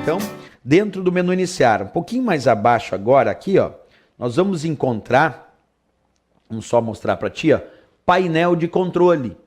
então, dentro do menu iniciar. Um pouquinho mais abaixo agora, aqui, ó, nós vamos encontrar, vamos só mostrar para ti, ó, painel de controle.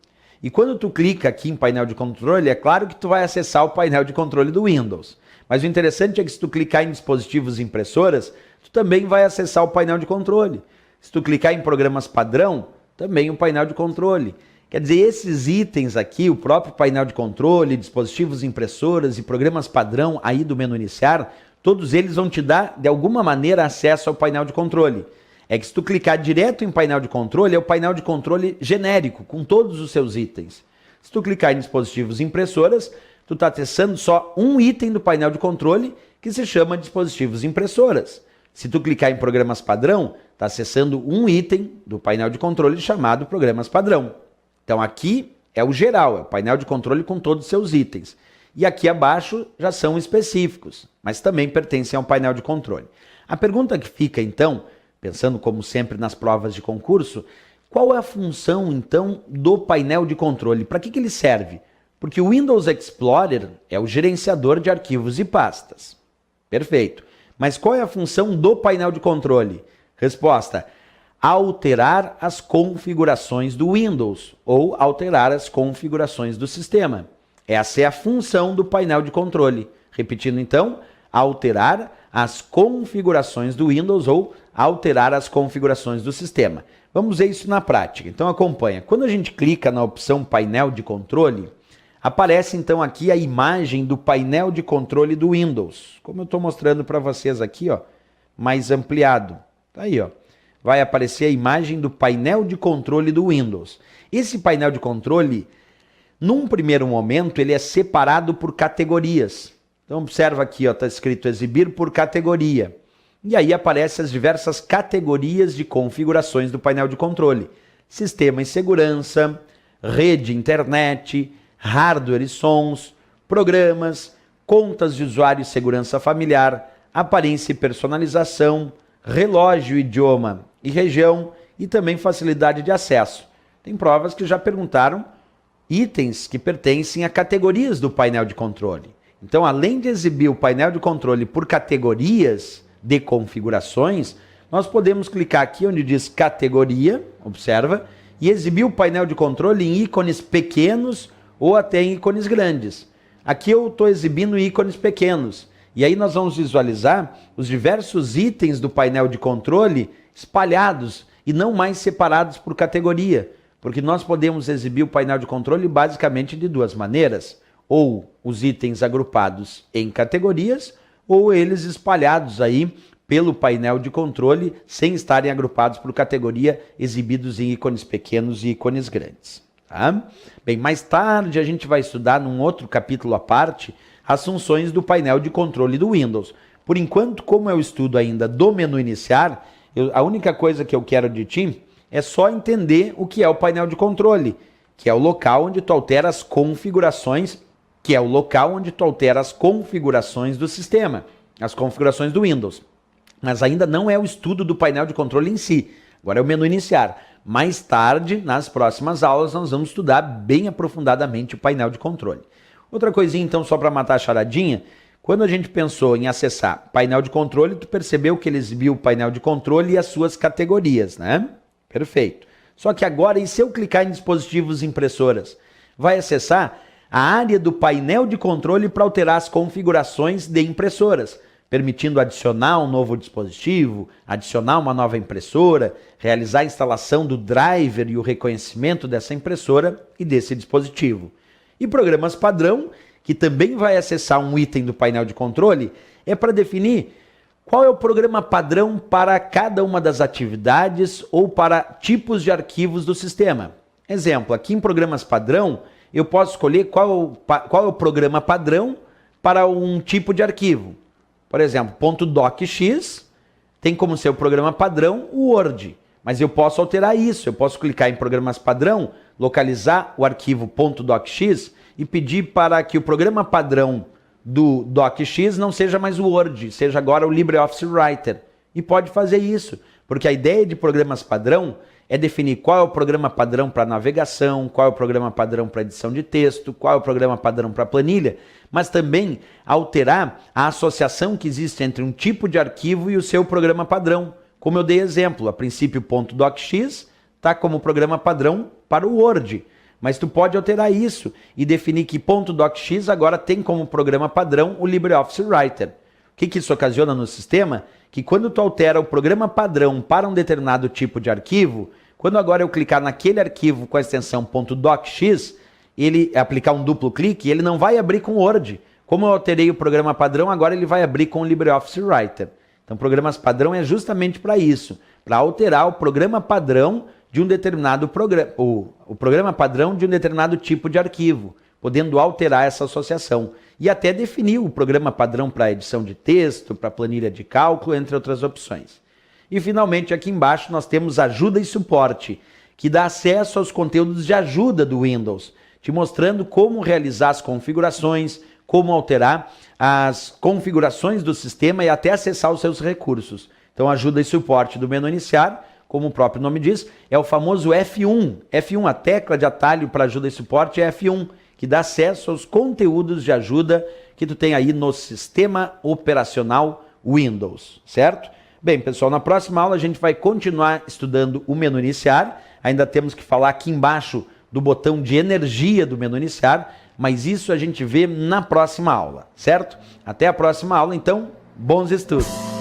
E quando tu clica aqui em painel de controle, é claro que tu vai acessar o painel de controle do Windows. Mas o interessante é que se tu clicar em dispositivos e impressoras, tu também vai acessar o painel de controle. Se tu clicar em programas padrão, também o painel de controle. Quer dizer, esses itens aqui, o próprio painel de controle, dispositivos, impressoras e programas padrão aí do menu iniciar, todos eles vão te dar, de alguma maneira, acesso ao painel de controle. É que se tu clicar direto em painel de controle, é o painel de controle genérico, com todos os seus itens. Se tu clicar em dispositivos e impressoras, tu está acessando só um item do painel de controle, que se chama dispositivos e impressoras. Se tu clicar em programas padrão, está acessando um item do painel de controle chamado programas padrão. Então aqui é o geral, é o painel de controle com todos os seus itens. E aqui abaixo já são específicos, mas também pertencem ao painel de controle. A pergunta que fica então, pensando como sempre nas provas de concurso, qual é a função então do painel de controle? Para que ele serve? Porque o Windows Explorer é o gerenciador de arquivos e pastas. Perfeito. Mas qual é a função do painel de controle? Resposta: alterar as configurações do Windows ou alterar as configurações do sistema. Essa é a função do painel de controle. Repetindo então, alterar as configurações do Windows ou alterar as configurações do sistema. Vamos ver isso na prática. Então acompanha. Quando a gente clica na opção painel de controle, aparece então aqui a imagem do painel de controle do Windows. Como eu estou mostrando para vocês aqui, ó, mais ampliado. Tá aí, ó. Vai aparecer a imagem do painel de controle do Windows. Esse painel de controle, num primeiro momento, ele é separado por categorias. Então observa aqui, está escrito exibir por categoria. E aí aparecem as diversas categorias de configurações do painel de controle. Sistema e segurança, rede, internet, hardware e sons, programas, contas de usuário e segurança familiar, aparência e personalização, relógio, idioma e região e também facilidade de acesso. Tem provas que já perguntaram itens que pertencem a categorias do painel de controle. Então, além de exibir o painel de controle por categorias de configurações, nós podemos clicar aqui onde diz categoria, observa, e exibir o painel de controle em ícones pequenos ou até em ícones grandes. Aqui eu estou exibindo ícones pequenos. E aí nós vamos visualizar os diversos itens do painel de controle espalhados e não mais separados por categoria. Porque nós podemos exibir o painel de controle basicamente de duas maneiras. Ou os itens agrupados em categorias, ou eles espalhados aí pelo painel de controle, sem estarem agrupados por categoria, exibidos em ícones pequenos e ícones grandes. Tá? Bem, mais tarde a gente vai estudar num outro capítulo à parte as funções do painel de controle do Windows. Por enquanto, como eu estudo ainda do menu iniciar, a única coisa que eu quero de ti é só entender o que é o painel de controle, que é o local onde tu altera as configurações, do sistema, as configurações do Windows. Mas ainda não é o estudo do painel de controle em si. Agora é o menu iniciar. Mais tarde, nas próximas aulas, nós vamos estudar bem aprofundadamente o painel de controle. Outra coisinha, então, só para matar a charadinha, quando a gente pensou em acessar painel de controle, tu percebeu que ele exibiu o painel de controle e as suas categorias, né? Perfeito. Só que agora, e se eu clicar em dispositivos e impressoras? Vai acessar a área do painel de controle para alterar as configurações de impressoras, permitindo adicionar um novo dispositivo, adicionar uma nova impressora, realizar a instalação do driver e o reconhecimento dessa impressora e desse dispositivo. E programas padrão, que também vai acessar um item do painel de controle, é para definir qual é o programa padrão para cada uma das atividades ou para tipos de arquivos do sistema. Exemplo, aqui em programas padrão, eu posso escolher qual é o programa padrão para um tipo de arquivo. Por exemplo, .docx tem como seu programa padrão o Word, mas eu posso alterar isso, eu posso clicar em programas padrão, localizar o arquivo .docx e pedir para que o programa padrão do docx não seja mais o Word, seja agora o LibreOffice Writer. E pode fazer isso, porque a ideia de programas padrão é definir qual é o programa padrão para navegação, qual é o programa padrão para edição de texto, qual é o programa padrão para planilha, mas também alterar a associação que existe entre um tipo de arquivo e o seu programa padrão. Como eu dei exemplo, a princípio .docx está como programa padrão para o Word, mas tu pode alterar isso e definir que .docx agora tem como programa padrão o LibreOffice Writer. O que isso ocasiona no sistema? Que quando tu altera o programa padrão para um determinado tipo de arquivo, quando agora eu clicar naquele arquivo com a extensão .docx, ele aplicar um duplo clique, ele não vai abrir com o Word. Como eu alterei o programa padrão, agora ele vai abrir com o LibreOffice Writer. Então, programas padrão é justamente para isso, para alterar o programa padrão de um determinado programa, o programa padrão de um determinado tipo de arquivo, podendo alterar essa associação. E até definir o programa padrão para edição de texto, para planilha de cálculo, entre outras opções. E finalmente aqui embaixo nós temos ajuda e suporte, que dá acesso aos conteúdos de ajuda do Windows, te mostrando como realizar as configurações, como alterar as configurações do sistema e até acessar os seus recursos. Então ajuda e suporte do menu iniciar, como o próprio nome diz, é o famoso F1. F1, a tecla de atalho para ajuda e suporte é F1, que dá acesso aos conteúdos de ajuda que tu tem aí no sistema operacional Windows, certo? Bem, pessoal, na próxima aula a gente vai continuar estudando o menu iniciar. Ainda temos que falar aqui embaixo do botão de energia do menu iniciar, mas isso a gente vê na próxima aula, certo? Até a próxima aula, então, bons estudos!